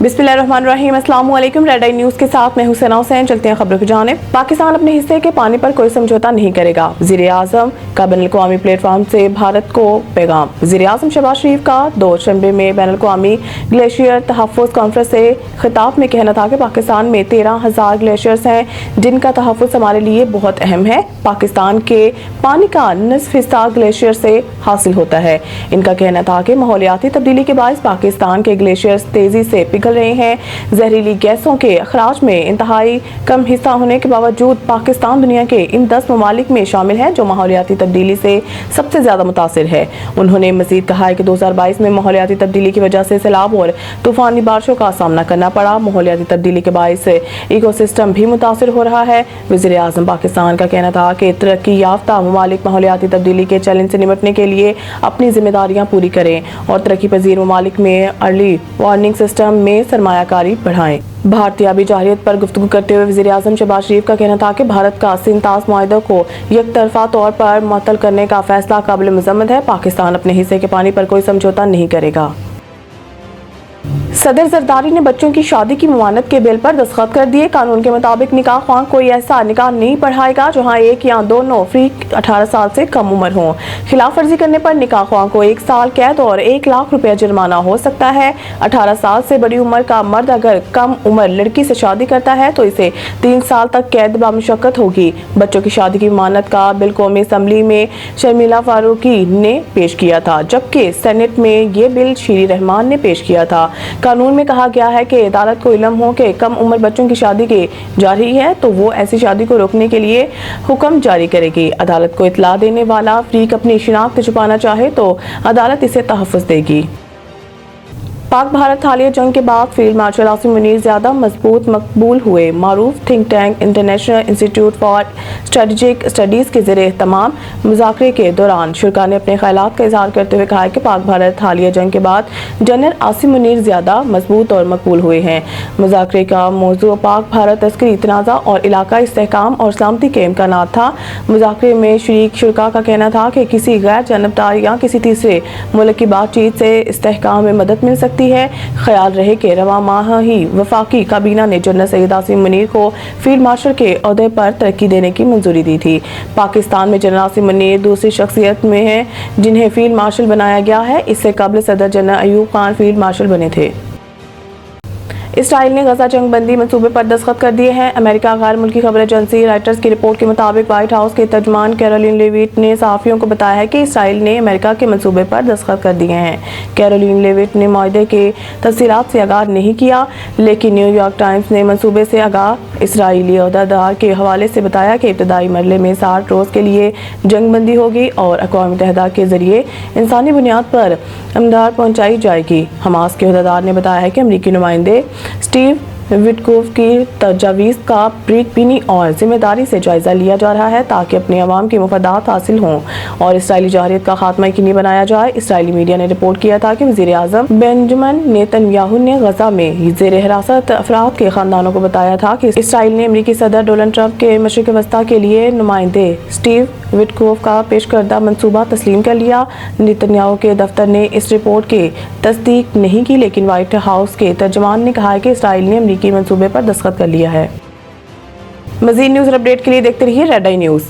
बिस्मिल्लाहिर्रहमानिर्रहीम। अस्सलाम वालेकुम। रेड आई न्यूज़ के साथ मैं हुसैना हुसैन। चलते हैं खबरों की जानिब। पाकिस्तान अपने हिस्से के पानी पर कोई समझौता नहीं करेगा। वज़ीर-ए-आज़म का बैनुल-अक़वामी प्लेटफार्म से भारत को पैगाम। वज़ीर-ए-आज़म शहबाज शरीफ का दोशंबे में बैनुल-अक़वामी ग्लेशियर तहफ़्फ़ुज़ कॉन्फ्रेंस से खिताब में कहना था कि पाकिस्तान में 13,000 ग्लेशियर्स हैं जिनका तहफ़्फ़ुज़ हमारे लिए बहुत अहम है। पाकिस्तान के पानी का निस्फ़ हिस्सा ग्लेशियर से हासिल होता है। इनका कहना था कि माहौलियाती तब्दीली के बायस पाकिस्तान के ग्लेशियर्स तेजी से पिघल रहे हैं। जहरीली गैसों के अखराज में इंतहाई कम हिस्सा होने के बावजूद पाकिस्तान दुनिया के इन 10 ममालिक में शामिल है जो माहौलियाती तब्दीली से सबसे ज्यादा मुतासिर है। उन्होंने मजीद कहा है कि 2022 में माहौलियाती तब्दीली की वजह से सैलाब और तूफानी बारिशों का सामना करना पड़ा। माहौलियाती तब्दीली के बायस इकोसिस्टम भी मुतासिर हो रहा है। वज़ीर-ए-आज़म पाकिस्तान का कहना था कि तरक्की याफ्ता ममालिक माहौलियाती तब्दीली के चैलेंज से निपटने के लिए अपनी जिम्मेदारियां पूरी करें और तरक्की पजीर ममालिक में अर्ली वार्निंग सिस्टम में सरमायाकारी बढ़ाएं। भारतीय आबी जाहिरियत पर गुफ्तगू करते हुए वज़ीर-ए-आज़म शहबाज शरीफ का कहना था कि भारत का सिंतास मुआहदे को यकतरफा तौर पर मुअत्तल करने का फैसला काबिल मज़म्मत है। पाकिस्तान अपने हिस्से के पानी पर कोई समझौता नहीं करेगा। सदर जरदारी ने बच्चों की शादी की ममानत के बिल पर दस्तखत कर दिए। कानून के मुताबिक निकाह ख्वाह कोई ऐसा निकाह नहीं पढ़ाएगा जहां एक या दोनों फरीक 18 साल से कम उम्र हो। खिलाफ वर्जी करने पर निकाह ख्वाह को 1 साल कैद और 1 लाख रुपया जुर्माना हो सकता है। 18 साल से बड़ी उम्र का मर्द अगर कम उम्र लड़की से शादी करता है तो इसे 3 साल तक कैद बामुशक्कत होगी। बच्चों की शादी की ममानत का बिल कौमी असम्बली में शर्मिला फारूकी ने पेश किया था जबकि सेनेट में ये बिल शीरी रहमान ने पेश किया था। कानून में कहा गया है कि अदालत को इल्म हो कि कम उम्र बच्चों की शादी की जा रही है तो वो ऐसी शादी को रोकने के लिए हुक्म जारी करेगी। अदालत को इत्तला देने वाला फरीक अपनी शिनाख्त छुपाना चाहे तो अदालत इसे तहफ़्फ़ुज़ देगी। पाक भारत हालिया जंग के बाद फील्ड मार्शल आसिम मुनीर ज्यादा मजबूत मकबूल हुए। मारूफ think tank International Institute for Strategic Studies के ज़रिए तमाम मुज़ाकरे के दौरान शुरा ने अपने ख्यालात का इजहार करते हुए कहा कि पाक भारत हालिया जंग के बाद जनरल आसिम मुनीर ज्यादा मजबूत और मकबूल हुए हैं। मुज़ाकरे का मौजू पाक भारत तस्करी तनाज़ा और इलाका इस्तेहकाम और सलामती के इम्कानात था। मुज़ाकरे में शरीक शुरा का कहना था कि किसी गैर जानबदार या किसी तीसरे मुल्क की बातचीत से इस्तेहकाम में मदद मिल सकती है। ख्याल रहे कि रवा माह ही वफाकी काबीना ने जनरल सैयद आसिम मुनीर को फील्ड मार्शल के ओहदे पर तरक्की देने की मंजूरी दी थी। पाकिस्तान में जनरल आसिम मुनीर दूसरी शख्सियत में हैं जिन्हें फील्ड मार्शल बनाया गया है। इससे कबल सदर general Ayub Khan field marshal बने थे। इसराइल ने गजा जंग बंदी मंसूबे पर दस्तखत कर दिए हैं। अमेरिका गैर मुल्की खबर एजेंसी रॉयटर्स की रिपोर्ट के मुताबिक व्हाइट हाउस के तर्जुमान कैरोलिन लेविट ने सहाफ़ियों को बताया है कि इसराइल ने अमेरिका के मंसूबे पर दस्तखत कर दिए हैं। कैरोलिन लेविट ने मुआहदे के तफसीलात से आगाह नहीं किया लेकिन न्यूयॉर्क टाइम्स ने मंसूबे से आगाह इसराइली अहदेदार के हवाले से बताया कि इब्तदाई मरहले में 60 रोज़ के लिए जंग बंदी होगी और अक़वाम मुत्तहिदा के जरिए इंसानी बुनियाद पर इमदाद पहुँचाई जाएगी। हमास के अहदेदार ने बताया है कि अमरीकी नुमाइंदे स्टीव विटकोफ की तजावीज़ का बारीकबीनी और जिम्मेदारी से जायजा लिया जा रहा है ताकि अपने अवाम के मुफादात हासिल हों और इसराइली जाहिरियत का खात्मा यकीनी बनाया जाए। इसराइली मीडिया ने रिपोर्ट किया था कि वज़ीर-ए-आज़म बेंजामिन नेतन्याहू ने गजा में ज़ेर हिरासत अफराद के खानदानों को बताया था कि इसराइल ने अमरीकी सदर डोनाल्ड ट्रंप के मशरिक़ वस्ता के लिए नुमाइंदे स्टीव विटकोफ का पेश करदा मंसूबा तस्लीम कर लिया। नेतन्याहू के दफ्तर ने इस रिपोर्ट की तस्दीक नहीं की लेकिन व्हाइट हाउस के तर्जुमान ने कहा है कि इसराइल ने अमरीकी मंसूबे पर दस्तखत कर लिया है। मज़ीद न्यूज़ अपडेट के लिए देखते रहिए रेड आई न्यूज़।